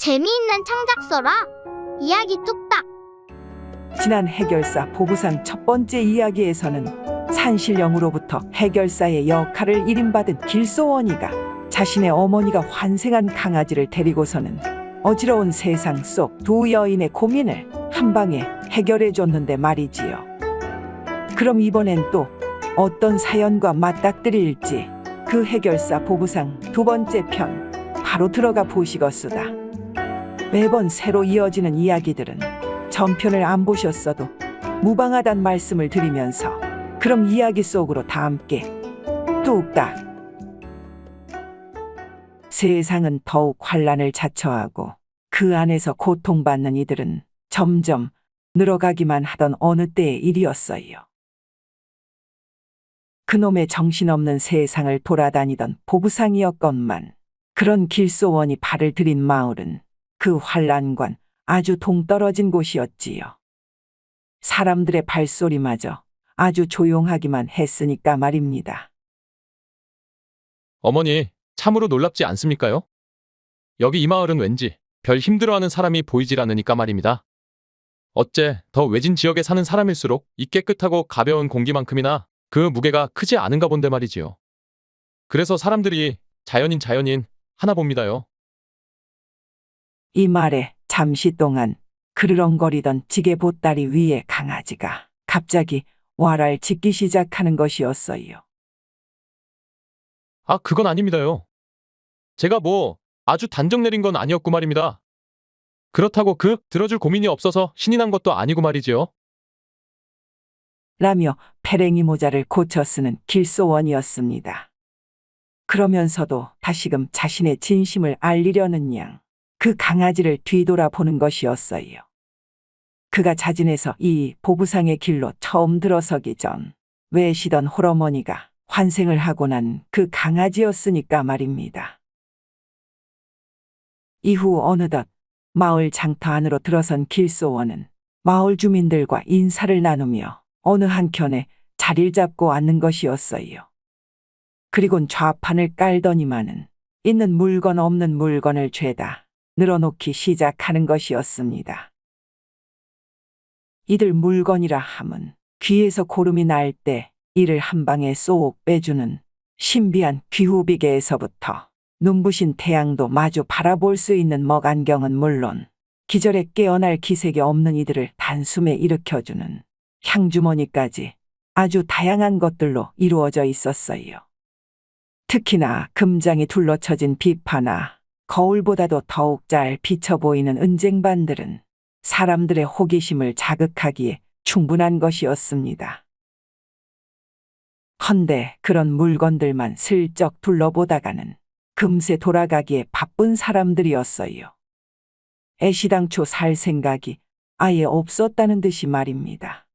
재미있는 창작서라. 이야기 뚝딱. 지난 해결사 보부상 첫 번째 이야기에서는 산신령으로부터 해결사의 역할을 일임받은 길소원이가 자신의 어머니가 환생한 강아지를 데리고서는 어지러운 세상 속 두 여인의 고민을 한방에 해결해 줬는데 말이지요. 그럼 이번엔 또 어떤 사연과 맞닥뜨릴지 그 해결사 보부상 두 번째 편 바로 들어가 보시겠수다. 매번 새로 이어지는 이야기들은 전편을 안 보셨어도 무방하단 말씀을 드리면서 그럼 이야기 속으로 다 함께 뚝딱. 세상은 더욱 환란을 자처하고 그 안에서 고통받는 이들은 점점 늘어가기만 하던 어느 때의 일이었어요. 그놈의 정신없는 세상을 돌아다니던 보부상이었건만 그런 길소원이 발을 들인 마을은 그 환란관 아주 동떨어진 곳이었지요. 사람들의 발소리마저 아주 조용하기만 했으니까 말입니다. 어머니, 참으로 놀랍지 않습니까요? 여기 이 마을은 왠지 별 힘들어하는 사람이 보이질 않으니까 말입니다. 어째 더 외진 지역에 사는 사람일수록 이 깨끗하고 가벼운 공기만큼이나 그 무게가 크지 않은가 본데 말이지요. 그래서 사람들이 자연인 하나 봅니다요. 이 말에 잠시 동안 그르렁거리던 지게 보따리 위에 강아지가 갑자기 와랄 짖기 시작하는 것이었어요. 아, 그건 아닙니다요. 제가 뭐 아주 단정 내린 건 아니었고 말입니다. 그렇다고 들어줄 고민이 없어서 신이 난 것도 아니고 말이지요. 라며 페랭이 모자를 고쳐 쓰는 길소원이었습니다. 그러면서도 다시금 자신의 진심을 알리려는 양 그 강아지를 뒤돌아보는 것이었어요. 그가 자진해서 이 보부상의 길로 처음 들어서기 전 외시던 홀어머니가 환생을 하고 난 그 강아지였으니까 말입니다. 이후 어느덧 마을 장터 안으로 들어선 길소원은 마을 주민들과 인사를 나누며 어느 한켠에 자리를 잡고 앉는 것이었어요. 그리곤 좌판을 깔더니만은 있는 물건 없는 물건을 죄다 늘어놓기 시작하는 것이었습니다. 이들 물건이라 함은 귀에서 고름이 날 때 이를 한 방에 쏙 빼주는 신비한 귀후비계에서부터 눈부신 태양도 마주 바라볼 수 있는 먹안경은 물론 기절에 깨어날 기색이 없는 이들을 단숨에 일으켜주는 향주머니까지 아주 다양한 것들로 이루어져 있었어요. 특히나 금장이 둘러쳐진 비파나 거울보다도 더욱 잘 비쳐 보이는 은쟁반들은 사람들의 호기심을 자극하기에 충분한 것이었습니다. 헌데 그런 물건들만 슬쩍 둘러보다가는 금세 돌아가기에 바쁜 사람들이었어요. 애시당초 살 생각이 아예 없었다는 듯이 말입니다.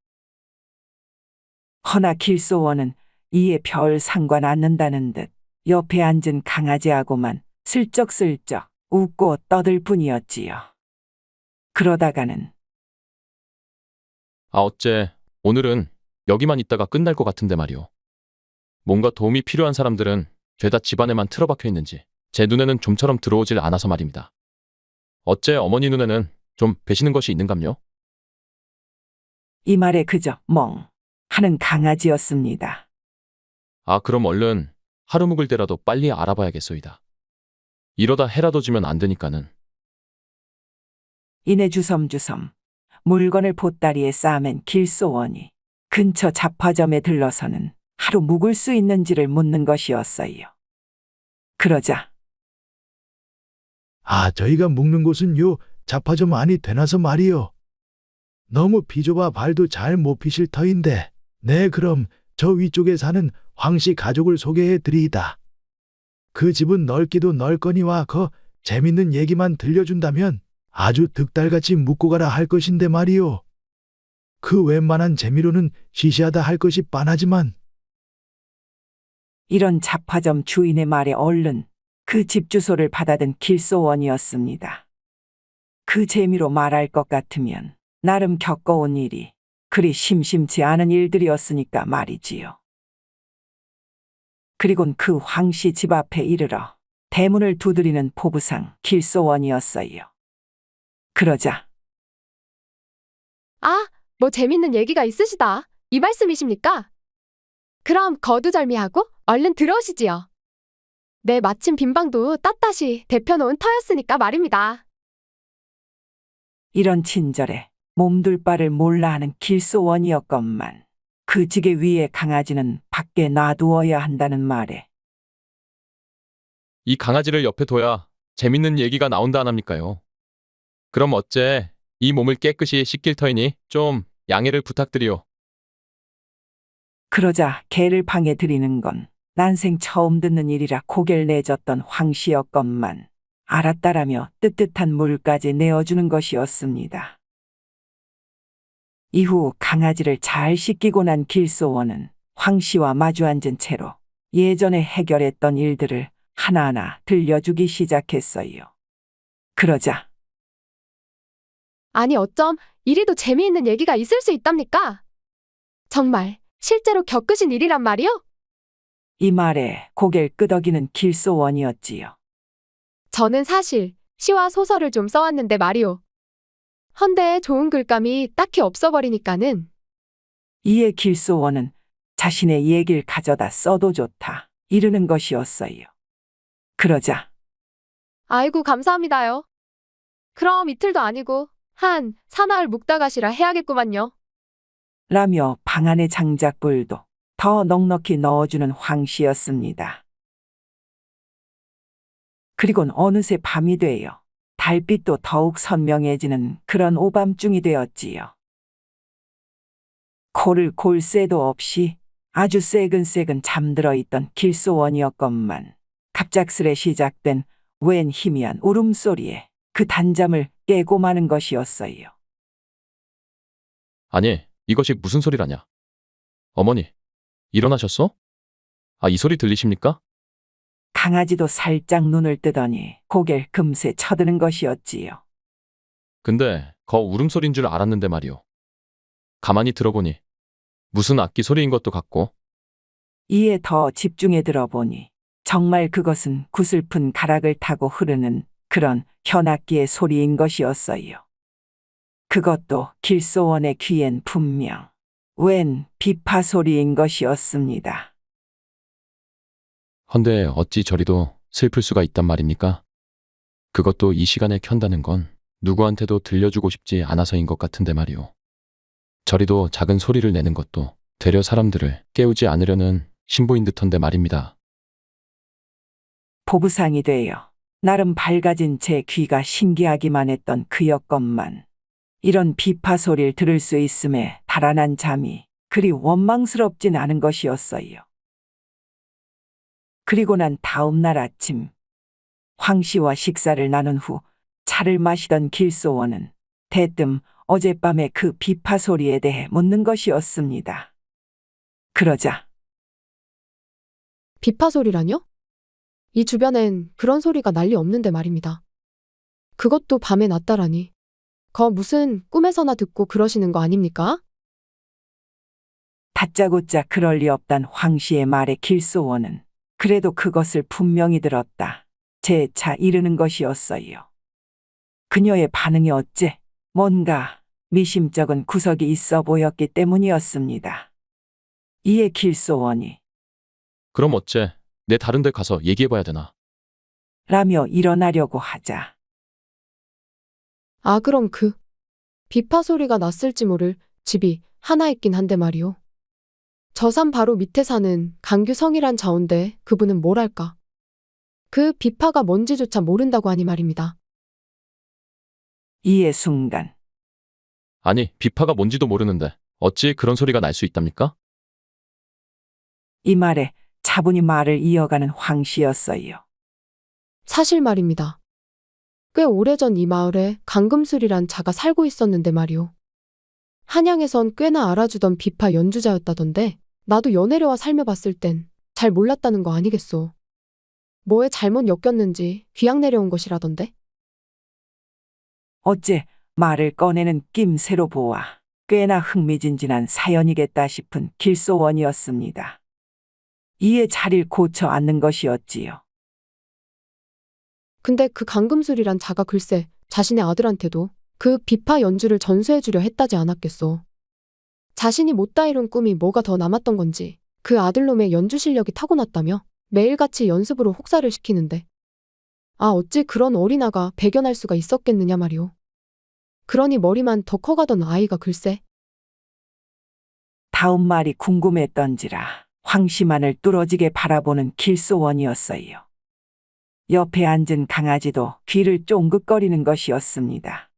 허나 길소원은 이에 별 상관 않는다는 듯 옆에 앉은 강아지하고만 슬쩍슬쩍 웃고 떠들 뿐이었지요. 그러다가는 아, 어째 오늘은 여기만 있다가 끝날 것 같은데 말이오. 뭔가 도움이 필요한 사람들은 죄다 집안에만 틀어박혀 있는지 제 눈에는 좀처럼 들어오질 않아서 말입니다. 어째 어머니 눈에는 좀 배시는 것이 있는감요? 이 말에 그저 멍 하는 강아지였습니다. 아, 그럼 얼른 하루 묵을 때라도 빨리 알아봐야겠소이다. 이러다 해라도 지면 안 되니까는. 이내 주섬주섬 물건을 보따리에 싸맨 길소원이 근처 잡화점에 들러서는 하루 묵을 수 있는지를 묻는 것이었어요. 그러자 저희가 묵는 곳은 요 잡화점 안이 되나서 말이요. 너무 비좁아 발도 잘 못 피실 터인데, 네, 그럼 저 위쪽에 사는 황씨 가족을 소개해 드리이다. 그 집은 넓기도 넓거니와 재밌는 얘기만 들려준다면 아주 득달같이 묵고 가라 할 것인데 말이요. 그 웬만한 재미로는 시시하다 할 것이 빤하지만. 이런 잡화점 주인의 말에 얼른 그 집 주소를 받아든 길소원이었습니다. 그 재미로 말할 것 같으면 나름 겪어온 일이 그리 심심치 않은 일들이었으니까 말이지요. 그리곤 그 황씨 집 앞에 이르러 대문을 두드리는 보부상 길소원이었어요. 그러자 아, 뭐 재밌는 얘기가 있으시다. 이 말씀이십니까? 그럼 거두절미하고 얼른 들어오시지요. 네, 마침 빈방도 빳빳이 데펴놓은 터였으니까 말입니다. 이런 친절에 몸둘 바를 몰라 하는 길소원이었건만 그 지게 위에 강아지는 밖에 놔두어야 한다는 말에 이 강아지를 옆에 둬야 재밌는 얘기가 나온다 안 합니까요? 그럼 어째 이 몸을 깨끗이 씻길 터이니 좀 양해를 부탁드리오. 그러자 개를 방에 들이는 건 난생 처음 듣는 일이라 고개를 내젓던 황씨였건만 알았다라며 뜨뜻한 물까지 내어주는 것이었습니다. 이후 강아지를 잘 씻기고 난 길소원은 황씨와 마주 앉은 채로 예전에 해결했던 일들을 하나하나 들려주기 시작했어요. 그러자 아니 어쩜 이리도 재미있는 얘기가 있을 수 있답니까? 정말 실제로 겪으신 일이란 말이요? 이 말에 고개를 끄덕이는 길소원이었지요. 저는 사실 시와 소설을 좀 써왔는데 말이오. 헌데 좋은 글감이 딱히 없어버리니까는 이에 길소원은 자신의 얘기를 가져다 써도 좋다 이르는 것이었어요. 그러자 아이고 감사합니다요. 그럼 이틀도 아니고 한 사나흘 묵다 가시라 해야겠구만요. 라며 방 안의 장작불도 더 넉넉히 넣어주는 황씨였습니다. 그리곤 어느새 밤이 되어 달빛도 더욱 선명해지는 그런 오밤중이 되었지요. 코를 골 새도 없이 아주 새근새근 잠들어 있던 길소원이었건만 갑작스레 시작된 웬 희미한 울음소리에 그 단잠을 깨고 마는 것이었어요. 아니, 이것이 무슨 소리라냐? 어머니, 일어나셨어? 아, 이 소리 들리십니까? 강아지도 살짝 눈을 뜨더니 고개를 금세 쳐드는 것이었지요. 근데 거 울음소리인 줄 알았는데 말이오. 가만히 들어보니 무슨 악기 소리인 것도 같고. 이에 더 집중해 들어보니 정말 그것은 구슬픈 가락을 타고 흐르는 그런 현악기의 소리인 것이었어요. 그것도 길소원의 귀엔 분명 웬 비파 소리인 것이었습니다. 헌데 어찌 저리도 슬플 수가 있단 말입니까? 그것도 이 시간에 켠다는 건 누구한테도 들려주고 싶지 않아서인 것 같은데 말이오. 저리도 작은 소리를 내는 것도 되려 사람들을 깨우지 않으려는 신보인 듯한데 말입니다. 보부상이 되어 나름 밝아진 제 귀가 신기하기만 했던 그였건만 이런 비파 소리를 들을 수 있음에 달아난 잠이 그리 원망스럽진 않은 것이었어요. 그리고 난 다음 날 아침 황씨와 식사를 나눈 후 차를 마시던 길소원은 대뜸 어젯밤의 그 비파 소리에 대해 묻는 것이었습니다. 그러자 비파 소리라뇨? 이 주변엔 그런 소리가 난리 없는데 말입니다. 그것도 밤에 났다라니. 거 무슨 꿈에서나 듣고 그러시는 거 아닙니까? 다짜고짜 그럴 리 없단 황씨의 말에 길소원은 그래도 그것을 분명히 들었다. 재차 이르는 것이었어요. 그녀의 반응이 어째 뭔가 미심쩍은 구석이 있어 보였기 때문이었습니다. 이에 길소원이 그럼 어째 내 다른 데 가서 얘기해봐야 되나? 라며 일어나려고 하자 아, 그럼 그 비파 소리가 났을지 모를 집이 하나 있긴 한데 말이오. 저 산 바로 밑에 사는 강규성이란 자온데 그분은 뭘 할까? 그 비파가 뭔지조차 모른다고 하니 말입니다. 이에 순간 아니, 비파가 뭔지도 모르는데 어찌 그런 소리가 날 수 있답니까? 이 말에 차분히 말을 이어가는 황씨였어요. 사실 말입니다. 꽤 오래전 이 마을에 강금술이란 자가 살고 있었는데 말이오. 한양에선 꽤나 알아주던 비파 연주자였다던데 나도 연애려와 살며 봤을 땐 잘 몰랐다는 거 아니겠소. 뭐에 잘못 엮였는지 귀양 내려온 것이라던데. 어째 말을 꺼내는 낌새로 보아 꽤나 흥미진진한 사연이겠다 싶은 길소원이었습니다. 이에 자리를 고쳐 앉는 것이었지요. 근데 그 강금술이란 자가 글쎄 자신의 아들한테도 그 비파 연주를 전수해주려 했다지 않았겠소. 자신이 못다 이룬 꿈이 뭐가 더 남았던 건지 그 아들놈의 연주 실력이 타고났다며 매일같이 연습으로 혹사를 시키는데 어찌 그런 어린아가 배견할 수가 있었겠느냐 말이오. 그러니 머리만 더 커가던 아이가 글쎄. 다음 말이 궁금했던지라 황씨만을 뚫어지게 바라보는 길소원이었어요. 옆에 앉은 강아지도 귀를 쫑긋거리는 것이었습니다.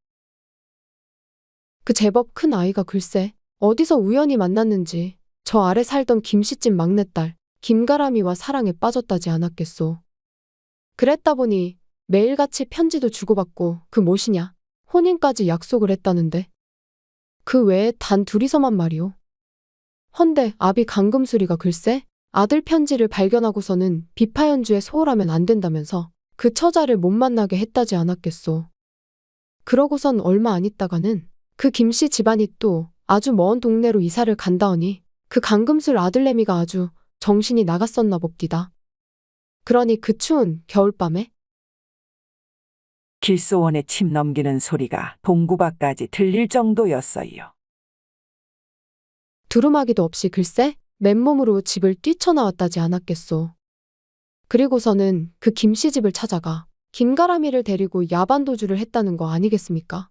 그 제법 큰 아이가 글쎄 어디서 우연히 만났는지 저 아래 살던 김씨집 막내딸 김가람이와 사랑에 빠졌다지 않았겠소. 그랬다 보니 매일같이 편지도 주고받고 그 무엇이냐 혼인까지 약속을 했다는데 그 외에 단 둘이서만 말이오. 헌데 아비 강금수리가 글쎄 아들 편지를 발견하고서는 비파연주에 소홀하면 안 된다면서 그 처자를 못 만나게 했다지 않았겠소. 그러고선 얼마 안 있다가는 그 김씨 집안이 또 아주 먼 동네로 이사를 간다하니 그 강금술 아들내미가 아주 정신이 나갔었나 봅디다. 그러니 그 추운 겨울밤에 길소원의 침 넘기는 소리가 동구 밖까지 들릴 정도였어요. 두루마기도 없이 글쎄 맨몸으로 집을 뛰쳐나왔다지 않았겠소. 그리고서는 그 김씨 집을 찾아가 김가람이를 데리고 야반도주를 했다는 거 아니겠습니까?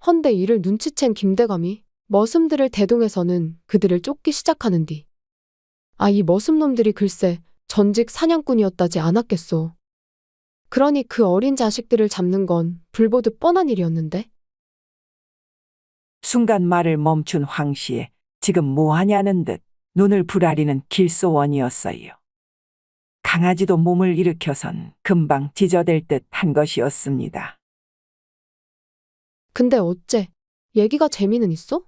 헌데 이를 눈치챈 김대감이 머슴들을 대동해서는 그들을 쫓기 시작하는 뒤 이 머슴놈들이 글쎄 전직 사냥꾼이었다지 않았겠소. 그러니 그 어린 자식들을 잡는 건 불보듯 뻔한 일이었는데 순간 말을 멈춘 황씨의 지금 뭐하냐는 듯 눈을 부라리는 길소원이었어요. 강아지도 몸을 일으켜선 금방 찢어댈 듯 한 것이었습니다. 근데 어째 얘기가 재미는 있어?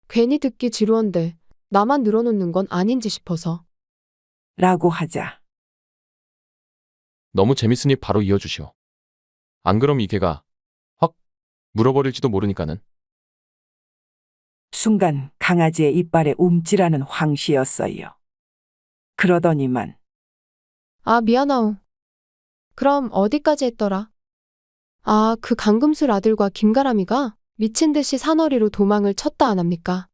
괜히 듣기 지루한데 나만 늘어놓는 건 아닌지 싶어서. 라고 하자 너무 재밌으니 바로 이어주시오. 안 그럼 이 개가 확 물어버릴지도 모르니까는. 순간 강아지의 이빨에 움찔하는 황씨였어요. 그러더니만 미안하오. 그럼 어디까지 했더라? 그 강금술 아들과 김가람이가 미친 듯이 산허리로 도망을 쳤다 안 합니까?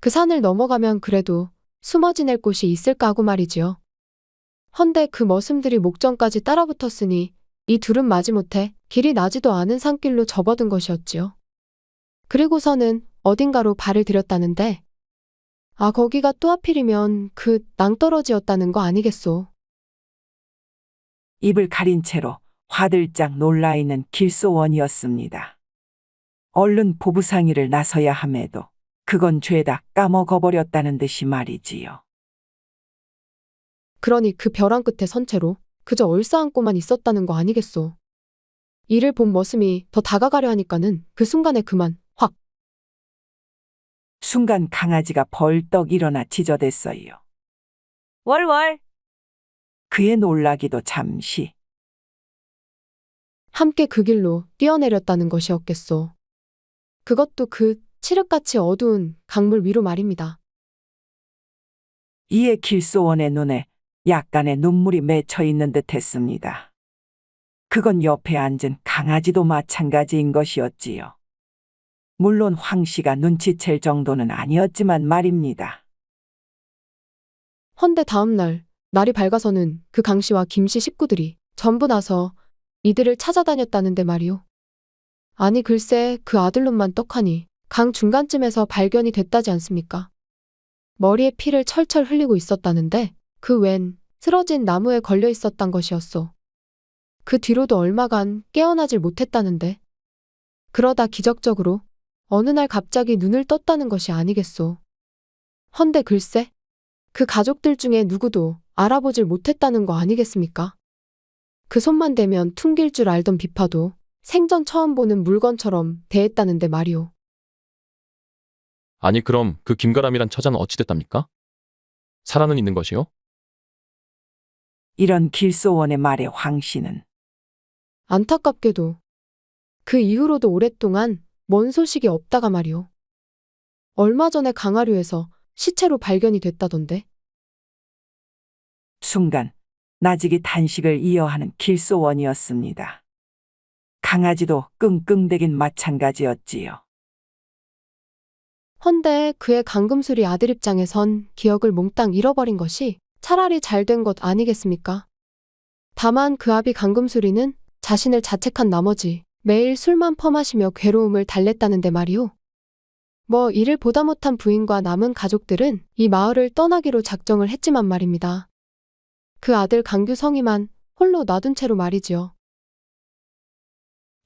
그 산을 넘어가면 그래도 숨어 지낼 곳이 있을까 하고 말이지요. 헌데 그 머슴들이 목전까지 따라붙었으니 이 둘은 마지못해 길이 나지도 않은 산길로 접어든 것이었지요. 그리고서는 어딘가로 발을 들였다는데 거기가 또 하필이면 그 낭떠러지였다는 거 아니겠소. 입을 가린 채로 화들짝 놀라있는 길소원이었습니다. 얼른 보부상의를 나서야 함에도 그건 죄다 까먹어버렸다는 듯이 말이지요. 그러니 그 벼랑 끝에 선 채로 그저 얼싸안고만 있었다는 거 아니겠소. 이를 본 머슴이 더 다가가려 하니까는 그 순간에 그만 확 순간 강아지가 벌떡 일어나 짖어댔어요. 월월. 그의 놀라기도 잠시 함께 그 길로 뛰어내렸다는 것이었겠소. 그것도 그 칠흑같이 어두운 강물 위로 말입니다. 이에 길소원의 눈에 약간의 눈물이 맺혀 있는 듯 했습니다. 그건 옆에 앉은 강아지도 마찬가지인 것이었지요. 물론 황씨가 눈치챌 정도는 아니었지만 말입니다. 헌데 다음 날이 밝아서는 그 강씨와 김씨 식구들이 전부 나서 이들을 찾아다녔다는데 말이오. 아니 글쎄 그 아들놈만 떡하니 강 중간쯤에서 발견이 됐다지 않습니까? 머리에 피를 철철 흘리고 있었다는데 그 웬 쓰러진 나무에 걸려 있었단 것이었소. 그 뒤로도 얼마간 깨어나질 못했다는데 그러다 기적적으로 어느 날 갑자기 눈을 떴다는 것이 아니겠소. 헌데 글쎄 그 가족들 중에 누구도 알아보질 못했다는 거 아니겠습니까? 그 손만 대면 퉁길 줄 알던 비파도 생전 처음 보는 물건처럼 대했다는데 말이오. 아니 그럼 그 김가람이란 처자는 어찌 됐답니까? 살아는 있는 것이요? 이런 길소원의 말에 황씨는 안타깝게도 그 이후로도 오랫동안 뭔 소식이 없다가 말이오. 얼마 전에 강하류에서 시체로 발견이 됐다던데. 순간 나직이 단식을 이어하는 길소원이었습니다. 강아지도 끙끙대긴 마찬가지였지요. 헌데 그의 강금술이 아들 입장에선 기억을 몽땅 잃어버린 것이 차라리 잘된 것 아니겠습니까? 다만 그 아비 강금술이는 자신을 자책한 나머지 매일 술만 퍼마시며 괴로움을 달랬다는데 말이오. 뭐 이를 보다 못한 부인과 남은 가족들은 이 마을을 떠나기로 작정을 했지만 말입니다. 그 아들 강규성이만 홀로 놔둔 채로 말이지요.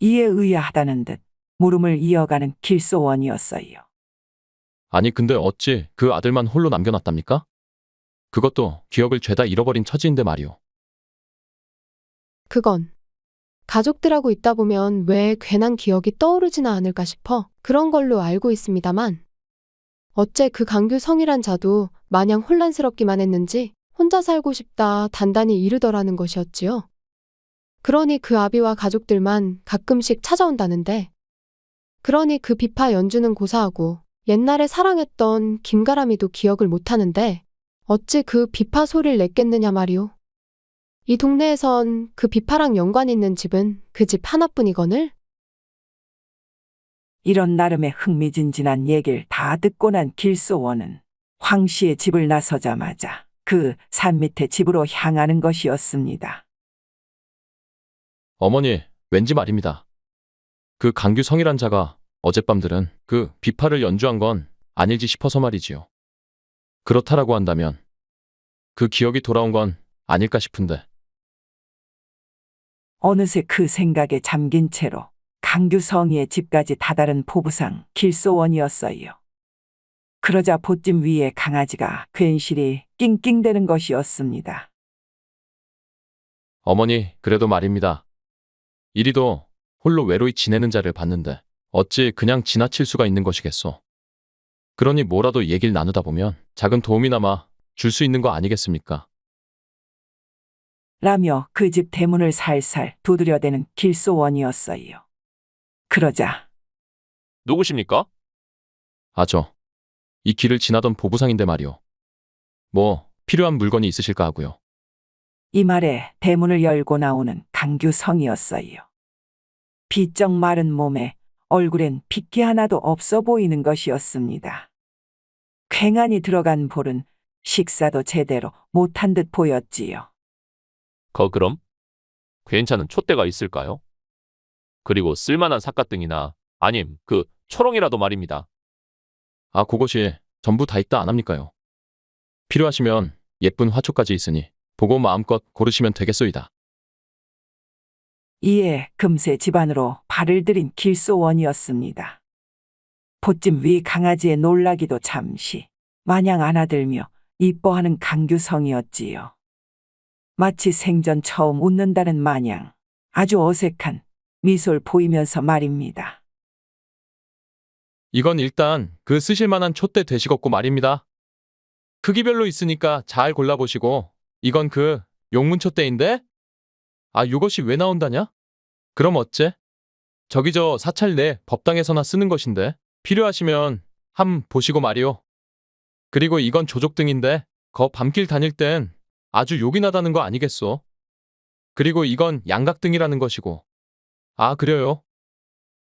이에 의아하다는 듯 물음을 이어가는 길소원이었어요. 아니 근데 어찌 그 아들만 홀로 남겨놨답니까? 그것도 기억을 죄다 잃어버린 처지인데 말이오. 그건 가족들하고 있다 보면 왜 괜한 기억이 떠오르지나 않을까 싶어 그런 걸로 알고 있습니다만 어째 그 강규성이란 자도 마냥 혼란스럽기만 했는지 혼자 살고 싶다 단단히 이르더라는 것이었지요. 그러니 그 아비와 가족들만 가끔씩 찾아온다는데 그러니 그 비파 연주는 고사하고 옛날에 사랑했던 김가람이도 기억을 못하는데 어찌 그 비파 소리를 냈겠느냐 말이오. 이 동네에선 그 비파랑 연관 있는 집은 그 집 하나뿐이거늘. 이런 나름의 흥미진진한 얘기를 다 듣고 난 길소원은 황 씨의 집을 나서자마자 그 산 밑에 집으로 향하는 것이었습니다. 어머니, 왠지 말입니다. 그 강규성이란 자가 어젯밤들은 그 비파를 연주한 건 아닐지 싶어서 말이지요. 그렇다라고 한다면 그 기억이 돌아온 건 아닐까 싶은데. 어느새 그 생각에 잠긴 채로 강규성이의 집까지 다다른 포부상 길소원이었어요. 그러자 보찜 위에 강아지가 괜시리 낑낑대는 것이었습니다. 어머니, 그래도 말입니다. 이리도 홀로 외로이 지내는 자를 봤는데 어찌 그냥 지나칠 수가 있는 것이겠소. 그러니 뭐라도 얘기를 나누다 보면 작은 도움이나마 줄 수 있는 거 아니겠습니까? 라며 그 집 대문을 살살 두드려대는 길소원이었어요. 그러자 누구십니까? 이 길을 지나던 보부상인데 말이오. 뭐 필요한 물건이 있으실까 하고요. 이 말에 대문을 열고 나오는 강규성이었어요. 비쩍 마른 몸에 얼굴엔 핏기 하나도 없어 보이는 것이었습니다. 괭안이 들어간 볼은 식사도 제대로 못한 듯 보였지요. 그럼? 괜찮은 촛대가 있을까요? 그리고 쓸만한 삿갓등이나 아님 그 초롱이라도 말입니다. 아, 그것이 전부 다 있다 안 합니까요? 필요하시면 예쁜 화초까지 있으니 보고 마음껏 고르시면 되겠소이다. 이에 금세 집안으로 발을 들인 길소원이었습니다. 보찜 위 강아지의 놀라기도 잠시 마냥 안아들며 이뻐하는 강규성이었지요. 마치 생전 처음 웃는다는 마냥 아주 어색한 미소를 보이면서 말입니다. 이건 일단 그 쓰실 만한 촛대 되시겠고 말입니다. 크기별로 있으니까 잘 골라보시고 이건 그 용문 촛대인데? 아, 요것이 왜 나온다냐? 그럼 어째? 저기 저 사찰 내 법당에서나 쓰는 것인데 필요하시면 함 보시고 말이오. 그리고 이건 조족등인데 거 밤길 다닐 땐 아주 요긴하다는 거 아니겠소? 그리고 이건 양각등이라는 것이고. 아, 그래요.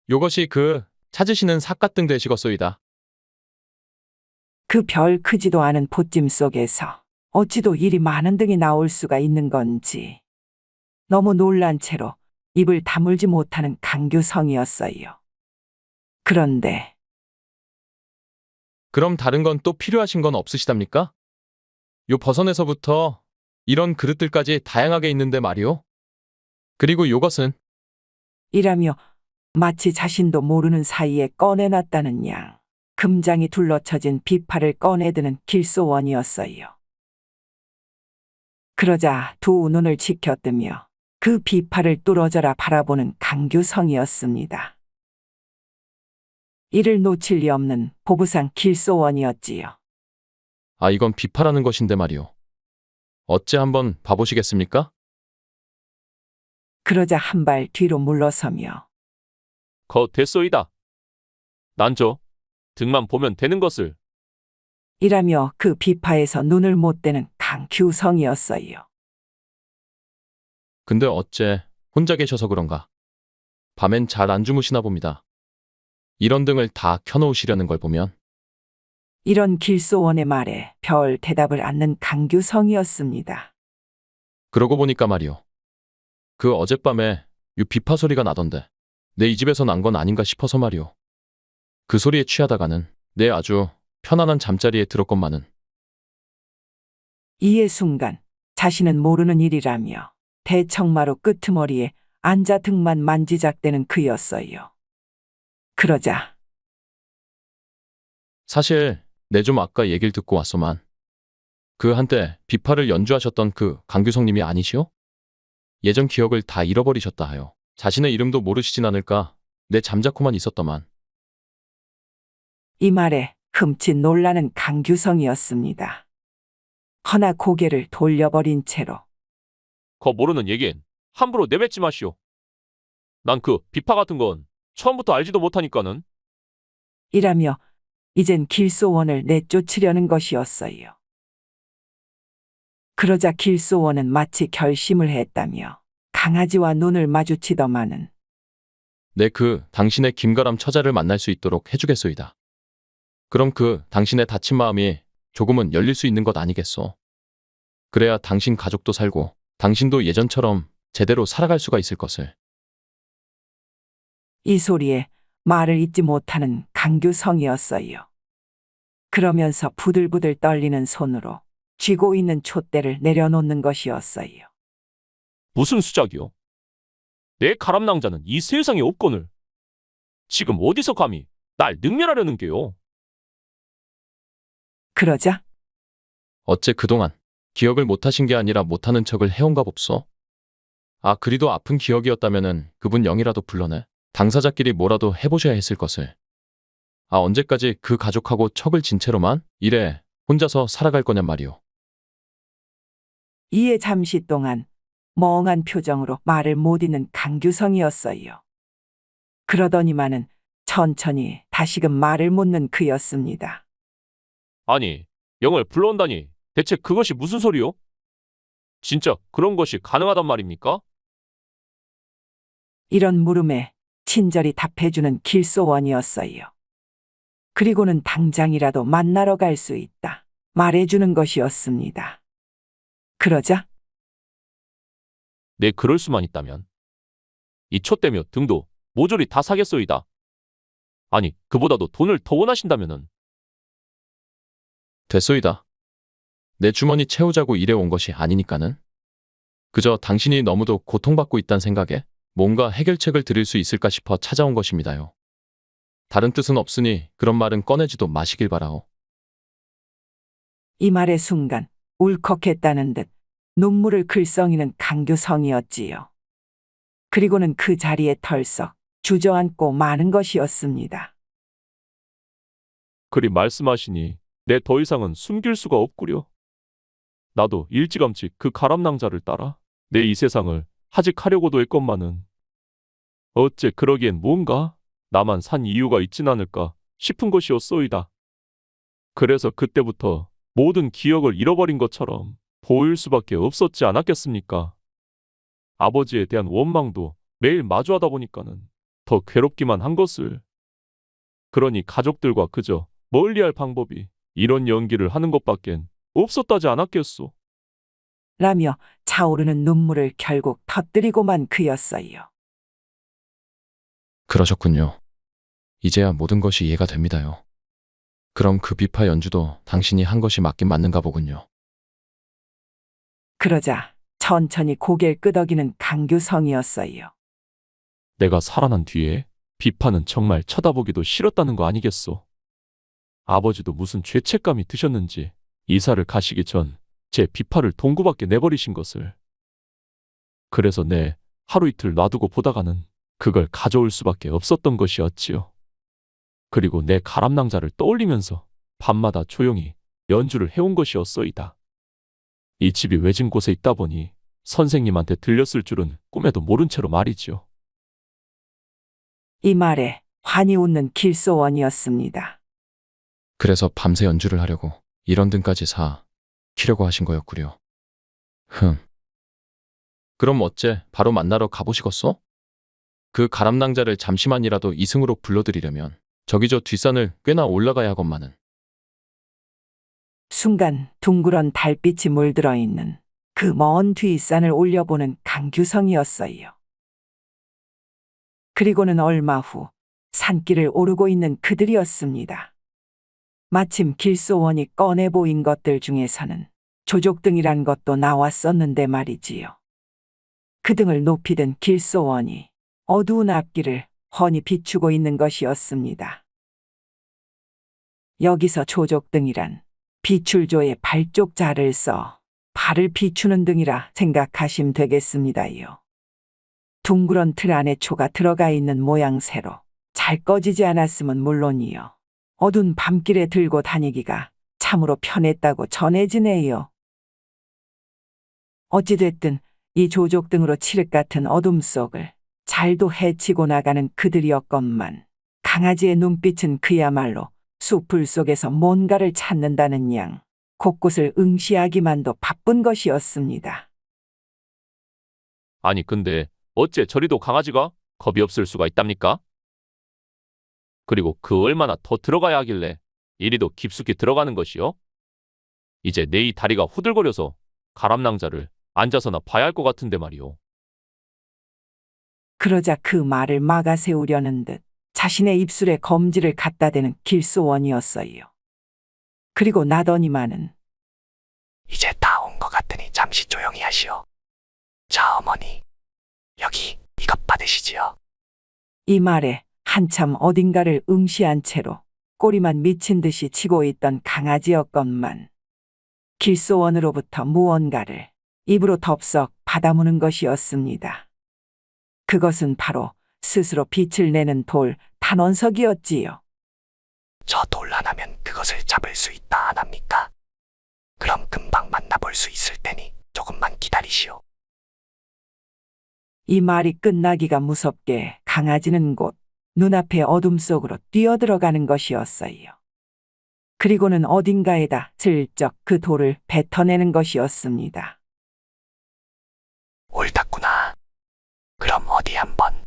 요것이 그 찾으시는 삿갓등 되시겠소이다. 그 별 크지도 않은 보찜 속에서 어찌도 이리 많은 등이 나올 수가 있는 건지 너무 놀란 채로 입을 다물지 못하는 강규성이었어요. 그런데 그럼 다른 건 또 필요하신 건 없으시답니까? 요 버선에서부터 이런 그릇들까지 다양하게 있는데 말이오. 그리고 요것은 이라며 마치 자신도 모르는 사이에 꺼내놨다는 양 금장이 둘러쳐진 비파를 꺼내드는 길소원이었어요. 그러자 두 눈을 치켜뜨며 그 비파를 뚫어져라 바라보는 강규성이었습니다. 이를 놓칠 리 없는 보부상 길소원이었지요. 아, 이건 비파라는 것인데 말이오. 어째 한번 봐보시겠습니까? 그러자 한 발 뒤로 물러서며 됐소이다. 난 저 등만 보면 되는 것을. 이라며 그 비파에서 눈을 못 떼는 강규성이었어요. 근데 어째 혼자 계셔서 그런가? 밤엔 잘 안 주무시나 봅니다. 이런 등을 다 켜놓으시려는 걸 보면 이런 길소원의 말에 별 대답을 않는 강규성이었습니다. 그러고 보니까 말이요. 그 어젯밤에 비파 소리가 나던데 내 이 집에서 난 건 아닌가 싶어서 말이요. 그 소리에 취하다가는 내 아주 편안한 잠자리에 들었건만은 이에 순간 자신은 모르는 일이라며 대청마루 끄트머리에 앉아 등만 만지작대는 그였어요. 그러자 사실 내 좀 아까 얘기를 듣고 왔소만. 그 한때 비파를 연주하셨던 그 강규성님이 아니시오? 예전 기억을 다 잃어버리셨다 하여 자신의 이름도 모르시진 않을까 내 잠자코만 있었더만. 이 말에 흠칫 놀라는 강규성이었습니다. 허나 고개를 돌려버린 채로 거 모르는 얘기엔 함부로 내뱉지 마시오. 난 그 비파 같은 건 처음부터 알지도 못하니까는. 이라며 이젠 길소원을 내쫓으려는 것이었어요. 그러자 길소원은 마치 결심을 했다며 강아지와 눈을 마주치더만은 내 그 당신의 김가람 처자를 만날 수 있도록 해주겠소이다. 그럼 그 당신의 다친 마음이 조금은 열릴 수 있는 것 아니겠소. 그래야 당신 가족도 살고 당신도 예전처럼 제대로 살아갈 수가 있을 것을. 이 소리에 말을 잇지 못하는 강규성이었어요. 그러면서 부들부들 떨리는 손으로 쥐고 있는 촛대를 내려놓는 것이었어요. 무슨 수작이요? 내 가람낭자는 이 세상에 없거늘. 지금 어디서 감히 날 능멸하려는 게요? 그러자 어째 그동안 기억을 못하신 게 아니라 못하는 척을 해온가 봅소. 아, 그리도 아픈 기억이었다면은 그분 영이라도 불러내 당사자끼리 뭐라도 해보셔야 했을 것을. 아, 언제까지 그 가족하고 척을 진 채로만 이래 혼자서 살아갈 거냔 말이오. 이에 잠시 동안 멍한 표정으로 말을 못 잇는 강규성이었어요. 그러더니만은 천천히 다시금 말을 묻는 그였습니다. 아니, 영을 불러온다니 대체 그것이 무슨 소리요? 진짜 그런 것이 가능하단 말입니까? 이런 물음에 친절히 답해주는 길소원이었어요. 그리고는 당장이라도 만나러 갈 수 있다 말해주는 것이었습니다. 그러자 내 그럴 수만 있다면 이 촛대며 등도 모조리 다 사겠소이다. 아니, 그보다도 돈을 더 원하신다면은 됐소이다. 내 주머니 채우자고 일해온 것이 아니니까는. 그저 당신이 너무도 고통받고 있단 생각에 뭔가 해결책을 드릴 수 있을까 싶어 찾아온 것입니다요. 다른 뜻은 없으니 그런 말은 꺼내지도 마시길 바라오. 이 말의 순간 울컥했다는 듯 눈물을 글썽이는 강규성이었지요. 그리고는 그 자리에 털썩 주저앉고 마는 것이었습니다. 그리 말씀하시니 내 더 이상은 숨길 수가 없구려. 나도 일찌감치 그 가람낭자를 따라 내 이 세상을 하직하려고도 했건만은 어째 그러기엔 뭔가 나만 산 이유가 있진 않을까 싶은 것이었소이다. 그래서 그때부터 모든 기억을 잃어버린 것처럼 보일 수밖에 없었지 않았겠습니까? 아버지에 대한 원망도 매일 마주하다 보니까는 더 괴롭기만 한 것을. 그러니 가족들과 그저 멀리할 방법이 이런 연기를 하는 것밖엔 없었다지 않았겠소. 라며 차오르는 눈물을 결국 터뜨리고만 그였어요. 그러셨군요. 이제야 모든 것이 이해가 됩니다요. 그럼 그 비파 연주도 당신이 한 것이 맞긴 맞는가 보군요. 그러자 천천히 고개를 끄덕이는 강규성이었어요. 내가 살아난 뒤에 비파는 정말 쳐다보기도 싫었다는 거 아니겠소. 아버지도 무슨 죄책감이 드셨는지 이사를 가시기 전 제 비파를 동구밖에 내버리신 것을. 그래서 내 하루 이틀 놔두고 보다가는 그걸 가져올 수밖에 없었던 것이었지요. 그리고 내 가람낭자를 떠올리면서 밤마다 조용히 연주를 해온 것이었소이다. 이 집이 외진 곳에 있다 보니 선생님한테 들렸을 줄은 꿈에도 모른 채로 말이지요. 이 말에 환히 웃는 길소원이었습니다. 그래서 밤새 연주를 하려고 이런 등까지 사 키려고 하신 거였구려. 그럼 어째 바로 만나러 가보시겠소? 그 가람낭자를 잠시만이라도 이승으로 불러들이려면 저기 저 뒷산을 꽤나 올라가야 하건만은. 순간 둥그런 달빛이 물들어 있는 그 먼 뒷산을 올려보는 강규성이었어요. 그리고는 얼마 후 산길을 오르고 있는 그들이었습니다. 마침 길소원이 꺼내 보인 것들 중에서는 조족등이란 것도 나왔었는데 말이지요. 그 등을 높이 든 길소원이 어두운 앞길을 훤히 비추고 있는 것이었습니다. 여기서 조족등이란 비출조에 발쪽자를 써 발을 비추는 등이라 생각하시면 되겠습니다요. 둥그런 틀 안에 초가 들어가 있는 모양새로 잘 꺼지지 않았으면 물론이요. 어두운 밤길에 들고 다니기가 참으로 편했다고 전해지네요. 어찌됐든 이 조족등으로 칠흑 같은 어둠 속을 잘도 헤치고 나가는 그들이었건만 강아지의 눈빛은 그야말로 숲풀 속에서 뭔가를 찾는다는 양 곳곳을 응시하기만도 바쁜 것이었습니다. 아니 근데 어째 저리도 강아지가 겁이 없을 수가 있답니까? 그리고 그 얼마나 더 들어가야 하길래 이리도 깊숙이 들어가는 것이요? 이제 내 이 다리가 후들거려서 가람낭자를 앉아서나 봐야 할 것 같은데 말이오. 그러자 그 말을 막아 세우려는 듯 자신의 입술에 검지를 갖다 대는 길소원이었어요. 그리고 나더니만은 이제 다 온 것 같으니 잠시 조용히 하시오. 자, 어머니. 여기 이것 받으시지요. 이 말에 한참 어딘가를 응시한 채로 꼬리만 미친 듯이 치고 있던 강아지였건만 길소원으로부터 무언가를 입으로 덥석 받아무는 것이었습니다. 그것은 바로 스스로 빛을 내는 돌 탄원석이었지요. 저 돌란하면 그것을 잡을 수 있다 안 합니까? 그럼 금방 만나볼 수 있을 테니 조금만 기다리시오. 이 말이 끝나기가 무섭게 강아지는 곧 눈앞의 어둠 속으로 뛰어들어가는 것이었어요. 그리고는 어딘가에다 슬쩍 그 돌을 뱉어내는 것이었습니다. 옳았구나. 그럼 어디 한번.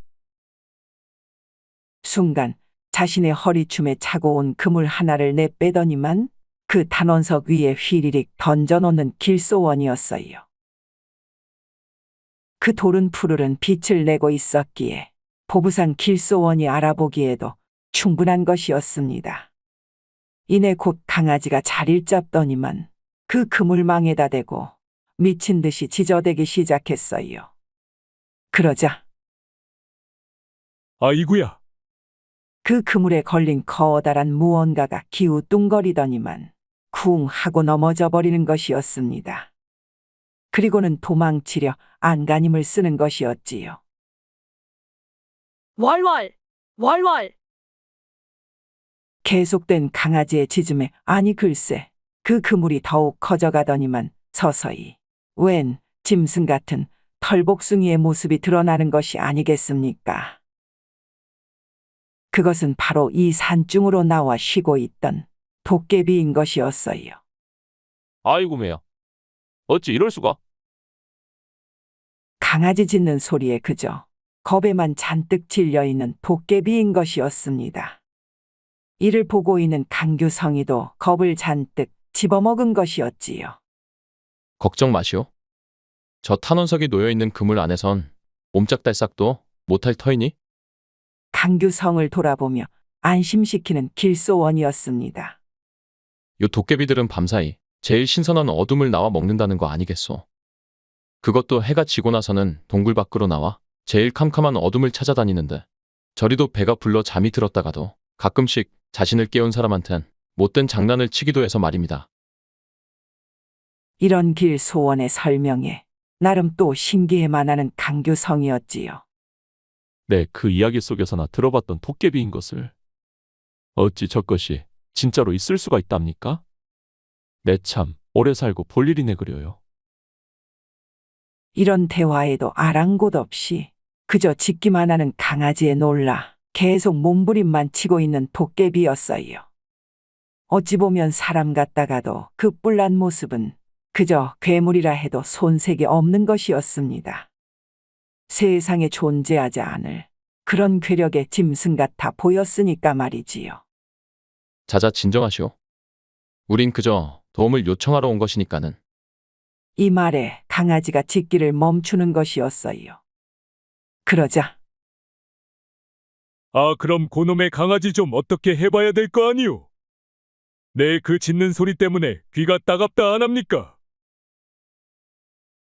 순간 자신의 허리춤에 차고 온 그물 하나를 내빼더니만 그 탄원석 위에 휘리릭 던져놓는 길소원이었어요. 그 돌은 푸르른 빛을 내고 있었기에 보부상 길소원이 알아보기에도 충분한 것이었습니다. 이내 곧 강아지가 자리를 잡더니만 그 그물망에다 대고 미친 듯이 지저대기 시작했어요. 그러자 아이구야. 그 그물에 걸린 커다란 무언가가 기우뚱거리더니만 쿵 하고 넘어져 버리는 것이었습니다. 그리고는 도망치려 안간힘을 쓰는 것이었지요. 월월, 월월. 계속된 강아지의 짖음에 아니 글쎄 그 그물이 더욱 커져가더니만 서서히 웬 짐승 같은 털복숭이의 모습이 드러나는 것이 아니겠습니까? 그것은 바로 이 산중으로 나와 쉬고 있던 도깨비인 것이었어요. 아이고 매야. 어찌 이럴 수가? 강아지 짖는 소리에 그저 겁에만 잔뜩 질려있는 도깨비인 것이었습니다. 이를 보고 있는 강규성이도 겁을 잔뜩 집어먹은 것이었지요. 걱정 마시오. 저 탄원석이 놓여있는 그물 안에선 옴짝달싹도 못할 터이니? 강규성을 돌아보며 안심시키는 길소원이었습니다. 요 도깨비들은 밤사이 제일 신선한 어둠을 나와 먹는다는 거 아니겠소. 그것도 해가 지고 나서는 동굴 밖으로 나와 제일 캄캄한 어둠을 찾아다니는데 저리도 배가 불러 잠이 들었다가도 가끔씩 자신을 깨운 사람한텐 못된 장난을 치기도 해서 말입니다. 이런 길소원의 설명에 나름 또 신기해만 하는 강규성이었지요. 네, 그 이야기 속에서나 들어봤던 도깨비인 것을 어찌 저것이 진짜로 있을 수가 있답니까? 내 참 오래 살고 볼 일이네 그려요. 이런 대화에도 아랑곳 없이 그저 짖기만 하는 강아지에 놀라 계속 몸부림만 치고 있는 도깨비였어요. 어찌 보면 사람 같다가도 그 뿔난 모습은 그저 괴물이라 해도 손색이 없는 것이었습니다. 세상에 존재하지 않을 그런 괴력의 짐승 같아 보였으니까 말이지요. 자자 진정하시오. 우린 그저 도움을 요청하러 온 것이니까는. 이 말에 강아지가 짖기를 멈추는 것이었어요. 그러자 아, 그럼 고놈의 강아지 좀 어떻게 해봐야 될 거 아니오? 내 그 짖는 소리 때문에 귀가 따갑다 안 합니까?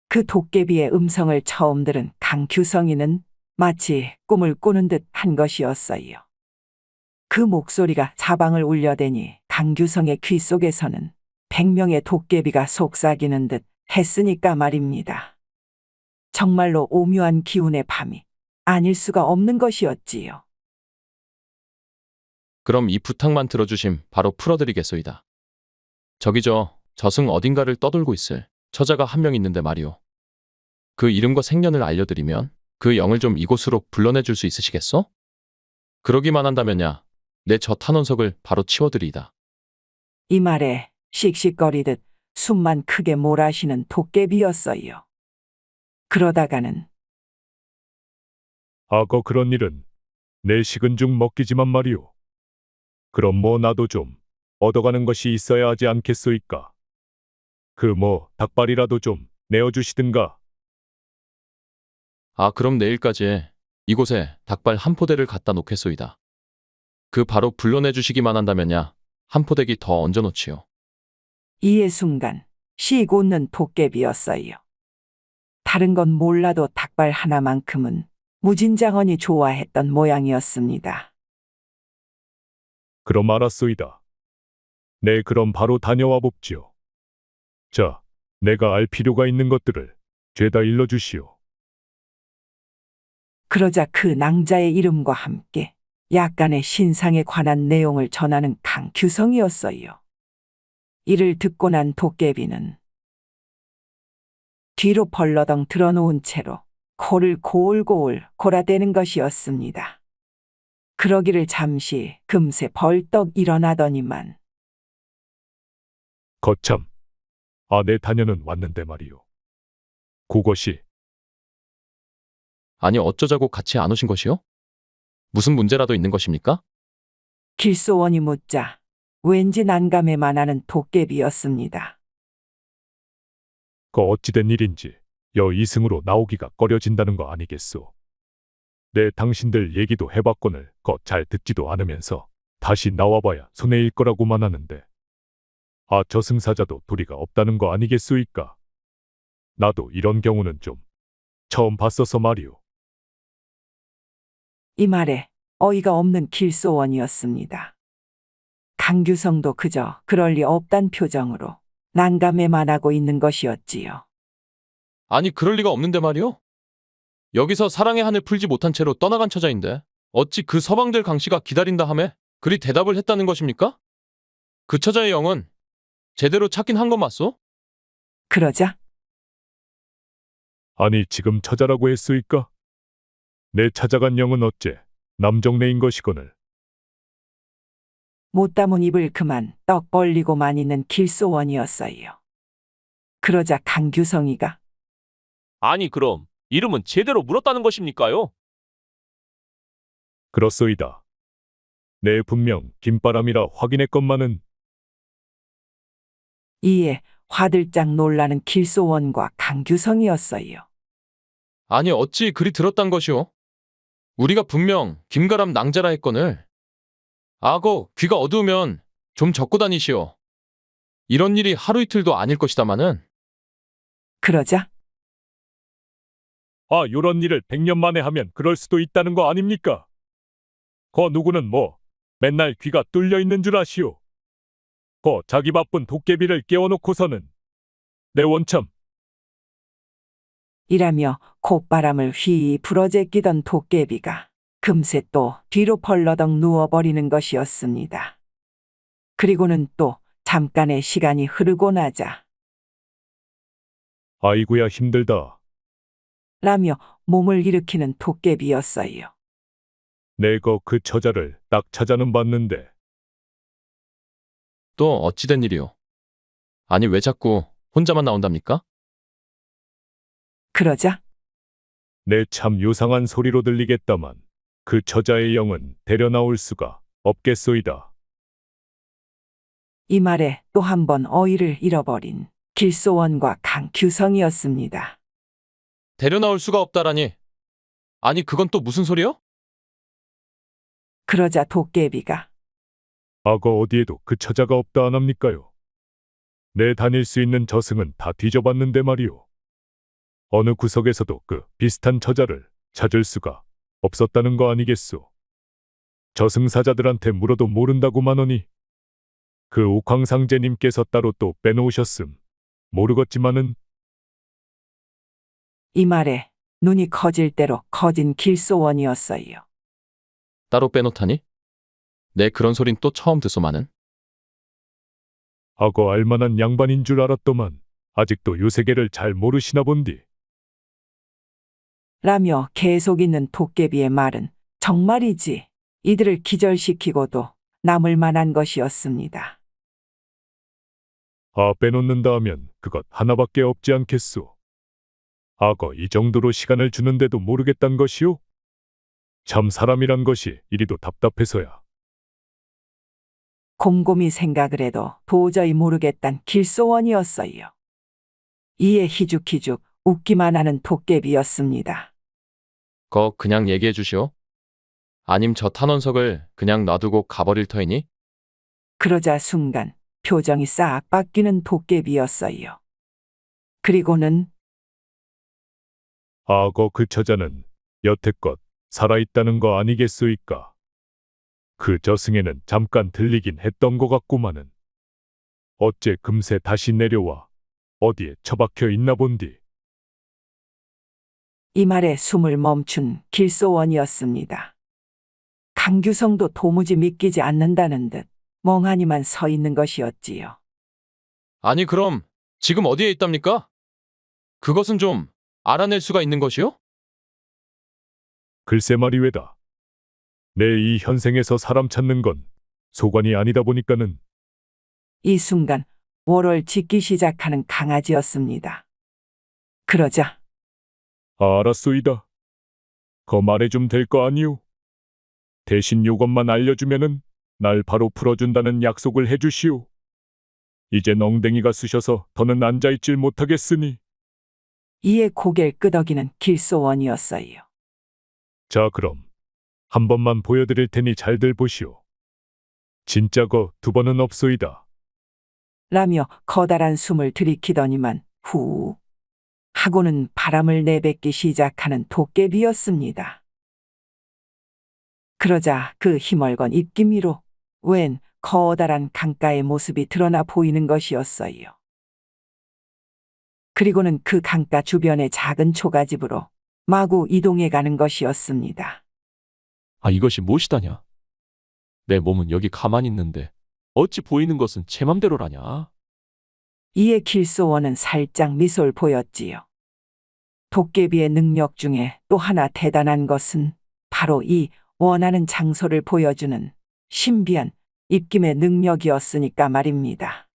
그 도깨비의 음성을 처음 들은 강규성이는 마치 꿈을 꾸는 듯 한 것이었어요. 그 목소리가 사방을 울려대니 강규성의 귀 속에서는 100명의 도깨비가 속삭이는 듯 했으니까 말입니다. 정말로 오묘한 기운의 밤이 아닐 수가 없는 것이었지요. 그럼 이 부탁만 들어주심 바로 풀어드리겠소이다. 저기 저승 어딘가를 떠돌고 있을 처자가 한 명 있는데 말이오. 그 이름과 생년을 알려드리면 그 영을 좀 이곳으로 불러내줄 수 있으시겠소? 그러기만 한다면야 내 저 탄원석을 바로 치워드리이다. 이 말에 씩씩거리듯 숨만 크게 몰아쉬는 도깨비였어요. 그러다가는 악어 그런 일은 내 식은 죽 먹기지만 말이오. 그럼 뭐 나도 좀 얻어가는 것이 있어야 하지 않겠소이까? 그 뭐 닭발이라도 좀 내어주시든가. 아, 그럼 내일까지 이곳에 닭발 한 포대를 갖다 놓겠소이다. 그 바로 불러내주시기만 한다면야 한 포대기 더 얹어놓지요. 이에 순간 씩 웃는 도깨비였어요. 다른 건 몰라도 닭발 하나만큼은 무진장언이 좋아했던 모양이었습니다. 그럼 알았소이다. 네, 그럼 바로 다녀와 봅지요. 자, 내가 알 필요가 있는 것들을 죄다 일러주시오. 그러자 그 낭자의 이름과 함께 약간의 신상에 관한 내용을 전하는 강규성이었어요. 이를 듣고 난 도깨비는 뒤로 벌러덩 들어놓은 채로 코를 고울고울 골아대는 것이었습니다. 그러기를 잠시 금세 벌떡 일어나더니만 거참, 아, 내 다녀는 왔는데 말이오. 그것이 아니 어쩌자고 같이 안 오신 것이요? 무슨 문제라도 있는 것입니까? 길소원이 묻자 왠지 난감해만 하는 도깨비였습니다. 그 어찌된 일인지 여 이승으로 나오기가 꺼려진다는 거 아니겠소. 내 당신들 얘기도 해봤거늘 잘 듣지도 않으면서 다시 나와봐야 손해일 거라고만 하는데 아, 저승사자도 도리가 없다는 거 아니겠소이까. 나도 이런 경우는 좀 처음 봤어서 말이오. 이 말에 어이가 없는 길소원이었습니다. 강규성도 그저 그럴 리 없단 표정으로 난감해만 하고 있는 것이었지요. 아니 그럴 리가 없는데 말이오. 여기서 사랑의 한을 풀지 못한 채로 떠나간 처자인데 어찌 그 서방들 강씨가 기다린다 하매 그리 대답을 했다는 것입니까? 그 처자의 영은 제대로 찾긴 한 것 맞소? 그러자 아니, 지금 처자라고 했소이까? 내 찾아간 영은 어째 남정네인 것이거늘. 못 담은 입을 그만 떡 벌리고만 있는 길소원이었어요. 그러자 강규성이가 아니 그럼 이름은 제대로 물었다는 것입니까요? 그렇소이다. 내 분명 김바람이라 확인했건만은 이에 화들짝 놀라는 길소원과 강규성이었어요. 아니 어찌 그리 들었단 것이오? 우리가 분명 김가람 낭자라 했거늘. 아고 귀가 어두우면 좀 적고 다니시오. 이런 일이 하루 이틀도 아닐 것이다마는. 그러자 아, 요런 일을 100년 만에 하면 그럴 수도 있다는 거 아닙니까? 거 누구는 뭐 맨날 귀가 뚫려 있는 줄 아시오. 거 자기 바쁜 도깨비를 깨워놓고서는 내 원참. 이라며 콧바람을 휘 불어제끼던 도깨비가 금세 또 뒤로 벌러덩 누워버리는 것이었습니다. 그리고는 또 잠깐의 시간이 흐르고 나자 아이고야 힘들다. 라며 몸을 일으키는 도깨비였어요. 내거 그 처자를 딱 찾아는 봤는데 또 어찌된 일이오? 아니 왜 자꾸 혼자만 나온답니까? 그러자 내 참 요상한 소리로 들리겠다만 그 처자의 영은 데려 나올 수가 없겠소이다. 이 말에 또 한 번 어이를 잃어버린 길소원과 강규성이었습니다. 데려나올 수가 없다라니. 아니, 그건 또 무슨 소리요? 그러자 도깨비가 악어 어디에도 그 처자가 없다 안 합니까요? 내 다닐 수 있는 저승은 다 뒤져봤는데 말이오. 어느 구석에서도 그 비슷한 처자를 찾을 수가 없었다는 거 아니겠소. 저승사자들한테 물어도 모른다고만 하니 그 옥황상제님께서 따로 또 빼놓으셨음 모르겠지만은. 이 말에 눈이 커질 대로 커진 길소원이었어요. 따로 빼놓다니? 내 그런 소린 또 처음 듣소마는. 악어 알만한 양반인 줄 알았더만 아직도 요세계를 잘 모르시나 본디. 라며 계속 있는 도깨비의 말은 정말이지 이들을 기절시키고도 남을 만한 것이었습니다. 빼놓는다 하면 그것 하나밖에 없지 않겠소. 악어 이 정도로 시간을 주는데도 모르겠단 것이오? 참 사람이란 것이 이리도 답답해서야. 곰곰이 생각을 해도 도저히 모르겠단 길소원이었어요. 이에 희죽희죽 웃기만 하는 도깨비였습니다. 그냥 얘기해 주시오. 아님 저 탄원석을 그냥 놔두고 가버릴 터이니? 그러자 순간 표정이 싹 바뀌는 도깨비였어요. 그리고는 악어 그 처자는 여태껏 살아있다는 거 아니겠소이까? 그 저승에는 잠깐 들리긴 했던 것 같구마는. 어째 금세 다시 내려와 어디에 처박혀 있나 본디. 이 말에 숨을 멈춘 길소원이었습니다. 강규성도 도무지 믿기지 않는다는 듯 멍하니만 서 있는 것이었지요. 아니, 그럼 지금 어디에 있답니까? 그것은 좀 알아낼 수가 있는 것이요? 글쎄 말이외다. 내 이 현생에서 사람 찾는 건 소관이 아니다 보니까는. 이 순간 월월 짖기 시작하는 강아지였습니다. 그러자 알았소이다. 거 말해 좀 될 거 아니오. 대신 요것만 알려주면은 날 바로 풀어준다는 약속을 해주시오. 이제 엉덩이가 쑤셔서 더는 앉아있질 못하겠으니. 이에 고개를 끄덕이는 길소원이었어요. 자 그럼 한 번만 보여드릴 테니 잘들 보시오. 진짜 거 두 번은 없소이다. 라며 커다란 숨을 들이키더니만 후 하고는 바람을 내뱉기 시작하는 도깨비였습니다. 그러자 그 희멀건 입김위로 웬 커다란 강가의 모습이 드러나 보이는 것이었어요. 그리고는 그 강가 주변의 작은 초가집으로 마구 이동해 가는 것이었습니다. 이것이 무엇이다냐? 내 몸은 여기 가만히 있는데 어찌 보이는 것은 제 맘대로라냐? 이에 길소원은 살짝 미소를 보였지요. 도깨비의 능력 중에 또 하나 대단한 것은 바로 이 원하는 장소를 보여주는 신비한 입김의 능력이었으니까 말입니다.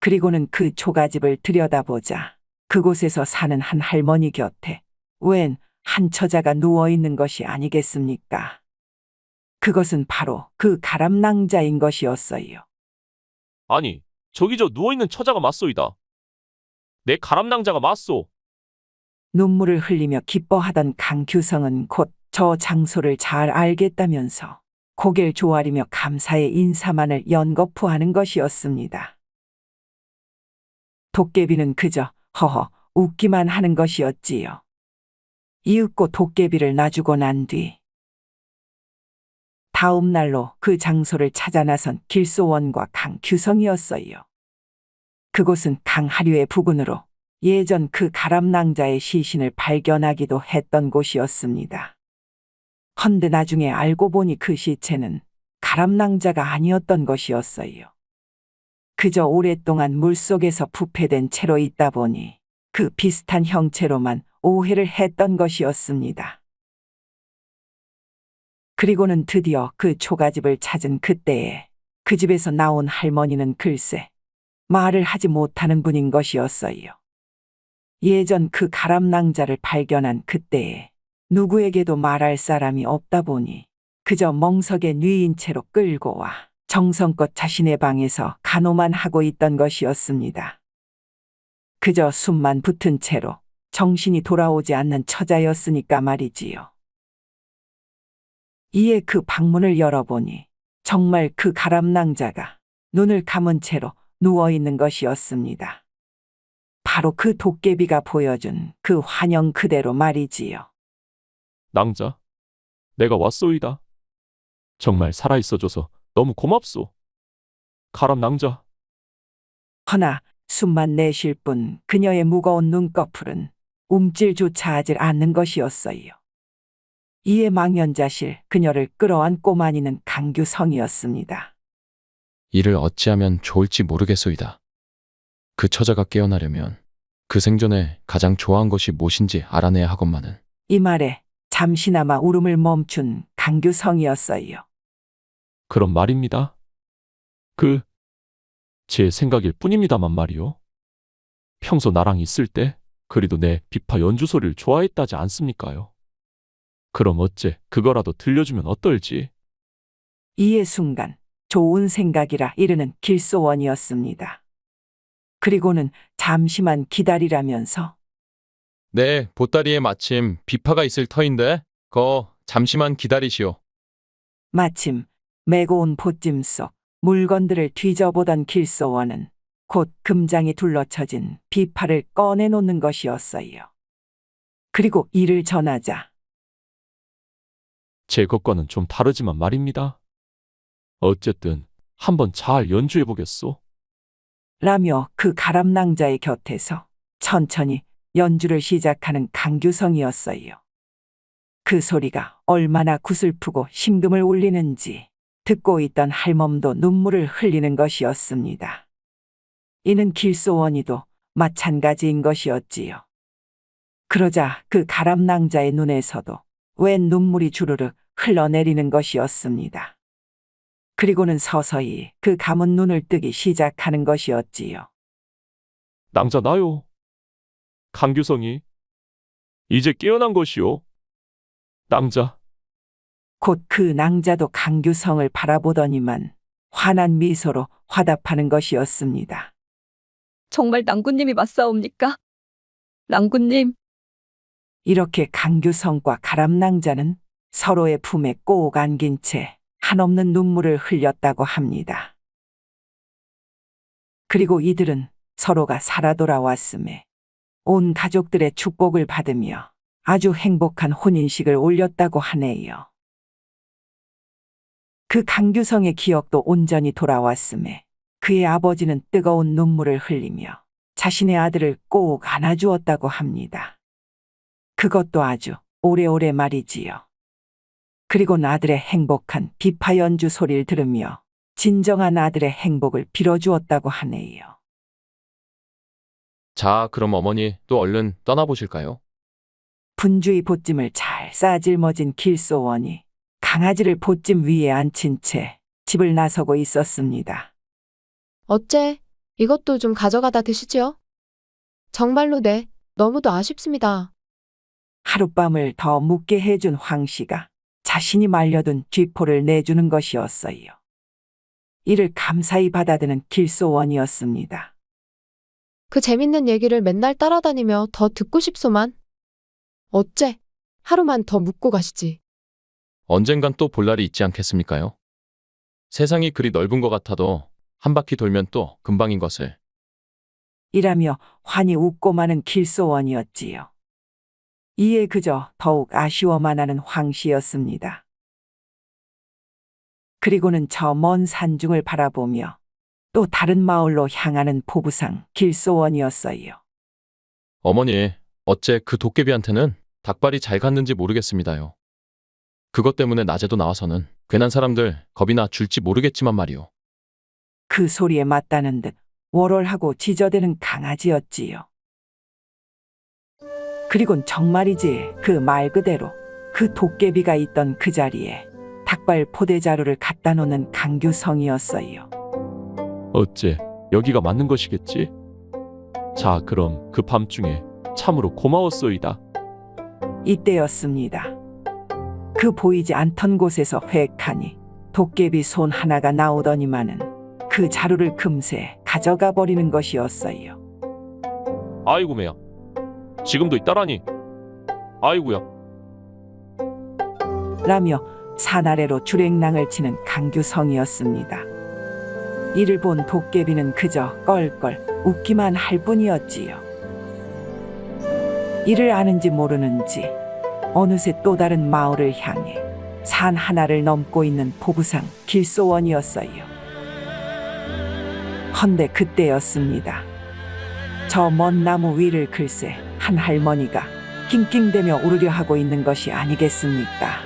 그리고는 그 초가집을 들여다보자 그곳에서 사는 한 할머니 곁에 웬 한 처자가 누워있는 것이 아니겠습니까? 그것은 바로 그 가람낭자인 것이었어요. 아니, 저기 저 누워있는 처자가 맞소이다. 내 가람낭자가 맞소. 눈물을 흘리며 기뻐하던 강규성은 곧 저 장소를 잘 알겠다면서 고개를 조아리며 감사의 인사만을 연거푸하는 것이었습니다. 도깨비는 그저 허허 웃기만 하는 것이었지요. 이윽고 도깨비를 놔주고 난 뒤 다음 날로 그 장소를 찾아 나선 길소원과 강규성이었어요. 그곳은 강하류의 부근으로 예전 그 가람낭자의 시신을 발견하기도 했던 곳이었습니다. 헌데 나중에 알고 보니 그 시체는 가람낭자가 아니었던 것이었어요. 그저 오랫동안 물속에서 부패된 채로 있다 보니 그 비슷한 형체로만 오해를 했던 것이었습니다. 그리고는 드디어 그 초가집을 찾은 그때에 그 집에서 나온 할머니는 글쎄 말을 하지 못하는 분인 것이었어요. 예전 그 가람낭자를 발견한 그때에 누구에게도 말할 사람이 없다 보니 그저 멍석에 뉘인 채로 끌고 와 정성껏 자신의 방에서 간호만 하고 있던 것이었습니다. 그저 숨만 붙은 채로 정신이 돌아오지 않는 처자였으니까 말이지요. 이에 그 방문을 열어보니 정말 그 가람낭자가 눈을 감은 채로 누워있는 것이었습니다. 바로 그 도깨비가 보여준 그 환영 그대로 말이지요. 낭자, 내가 왔소이다. 정말 살아있어줘서 너무 고맙소. 가람 낭자. 허나 숨만 내쉴 뿐 그녀의 무거운 눈꺼풀은 움찔조차 하질 않는 것이었어요. 이에 망연자실 그녀를 끌어안고만 있는 강규성이었습니다. 이를 어찌하면 좋을지 모르겠소이다. 그 처자가 깨어나려면 그 생전에 가장 좋아한 것이 무엇인지 알아내야 하건만은. 이 말에 잠시나마 울음을 멈춘 강규성이었어요. 그런 말입니다. 제 생각일 뿐입니다만 말이요. 평소 나랑 있을 때 그리도 내 비파 연주 소리를 좋아했다지 않습니까요? 그럼 어째 그거라도 들려주면 어떨지. 이에 순간 좋은 생각이라 이르는 길소원이었습니다. 그리고는 잠시만 기다리라면서 네, 보따리에 마침 비파가 있을 터인데 잠시만 기다리시오. 마침 메고 온 보찜 속 물건들을 뒤져보던 길소원은 곧 금장이 둘러쳐진 비파를 꺼내놓는 것이었어요. 그리고 이를 전하자 제 것과는 좀 다르지만 말입니다. 어쨌든 한번 잘 연주해보겠소. 라며 그 가람낭자의 곁에서 천천히 연주를 시작하는 강규성이었어요. 그 소리가 얼마나 구슬프고 심금을 울리는지 듣고 있던 할멈도 눈물을 흘리는 것이었습니다. 이는 길소원이도 마찬가지인 것이었지요. 그러자 그 가람낭자의 눈에서도 웬 눈물이 주르륵 흘러내리는 것이었습니다. 그리고는 서서히 그 감은 눈을 뜨기 시작하는 것이었지요. 낭자 나요. 강규성이 이제 깨어난 것이요. 낭자. 곧 그 낭자도 강규성을 바라보더니만 환한 미소로 화답하는 것이었습니다. 정말 낭군님이 맞사옵니까? 낭군님, 이렇게 강규성과 가람낭자는 서로의 품에 꼭 안긴 채 한없는 눈물을 흘렸다고 합니다. 그리고 이들은 서로가 살아 돌아왔음에 온 가족들의 축복을 받으며 아주 행복한 혼인식을 올렸다고 하네요. 그 강규성의 기억도 온전히 돌아왔음에 그의 아버지는 뜨거운 눈물을 흘리며 자신의 아들을 꼭 안아주었다고 합니다. 그것도 아주 오래오래 말이지요. 그리고 아들의 행복한 비파 연주 소리를 들으며 진정한 아들의 행복을 빌어주었다고 하네요. 자, 그럼 어머니 또 얼른 떠나보실까요? 분주히 보찜을 잘 싸질머진 길소원이 강아지를 보찜 위에 앉힌 채 집을 나서고 있었습니다. 어째 이것도 좀 가져가다 드시지요? 정말로 네, 너무도 아쉽습니다. 하룻밤을 더 묵게 해준 황씨가 자신이 말려둔 쥐포를 내주는 것이었어요. 이를 감사히 받아드는 길소원이었습니다. 그 재밌는 얘기를 맨날 따라다니며 더 듣고 싶소만. 어째 하루만 더 묵고 가시지. 언젠간 또 볼 날이 있지 않겠습니까요? 세상이 그리 넓은 것 같아도 한 바퀴 돌면 또 금방인 것을. 이라며 환히 웃고 마는 길소원이었지요. 이에 그저 더욱 아쉬워만 하는 황씨였습니다. 그리고는 저 먼 산중을 바라보며 또 다른 마을로 향하는 보부상 길소원이었어요. 어머니, 어째 그 도깨비한테는 닭발이 잘 갔는지 모르겠습니다요. 그것 때문에 낮에도 나와서는 괜한 사람들 겁이나 줄지 모르겠지만 말이오. 그 소리에 맞다는 듯 월월하고 지저대는 강아지였지요. 그리곤 정말이지 그 말 그대로 그 도깨비가 있던 그 자리에 닭발 포대자루를 갖다 놓는 강규성이었어요. 어째 여기가 맞는 것이겠지? 자, 그럼 그 밤중에 참으로 고마웠소이다. 이때였습니다. 그 보이지 않던 곳에서 획하니 도깨비 손 하나가 나오더니만은 그 자루를 금세 가져가 버리는 것이었어요. 아이고 매야. 지금도 있다라니. 아이고야. 라며 산 아래로 주랭랑을 치는 강규성이었습니다. 이를 본 도깨비는 그저 껄껄 웃기만 할 뿐이었지요. 이를 아는지 모르는지 어느새 또 다른 마을을 향해 산 하나를 넘고 있는 보부상 길소원이었어요. 헌데 그때였습니다. 저 먼 나무 위를 글쎄 한 할머니가 낑낑대며 오르려 하고 있는 것이 아니겠습니까?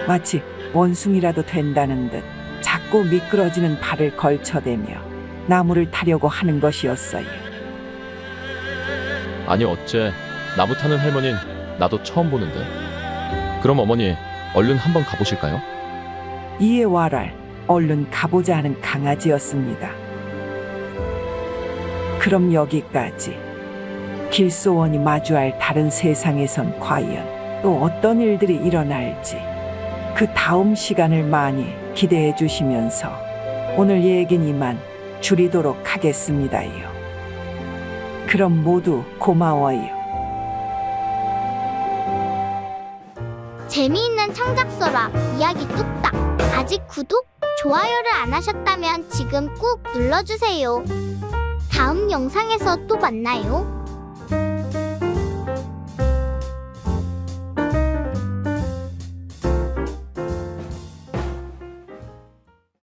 마치 원숭이라도 된다는 듯 자꾸 미끄러지는 발을 걸쳐대며 나무를 타려고 하는 것이었어요. 아니 어째 나무 타는 할머니는 나도 처음 보는데. 그럼 어머니 얼른 한번 가보실까요? 이에 와랄 얼른 가보자 하는 강아지였습니다. 그럼 여기까지. 길소원이 마주할 다른 세상에선 과연 또 어떤 일들이 일어날지 그 다음 시간을 많이 기대해 주시면서 오늘 얘기는 이만 줄이도록 하겠습니다요. 그럼 모두 고마워요. 재미있는 창작서라 이야기 뚝딱. 아직 구독, 좋아요를 안 하셨다면 지금 꾹 눌러주세요. 다음 영상에서 또 만나요.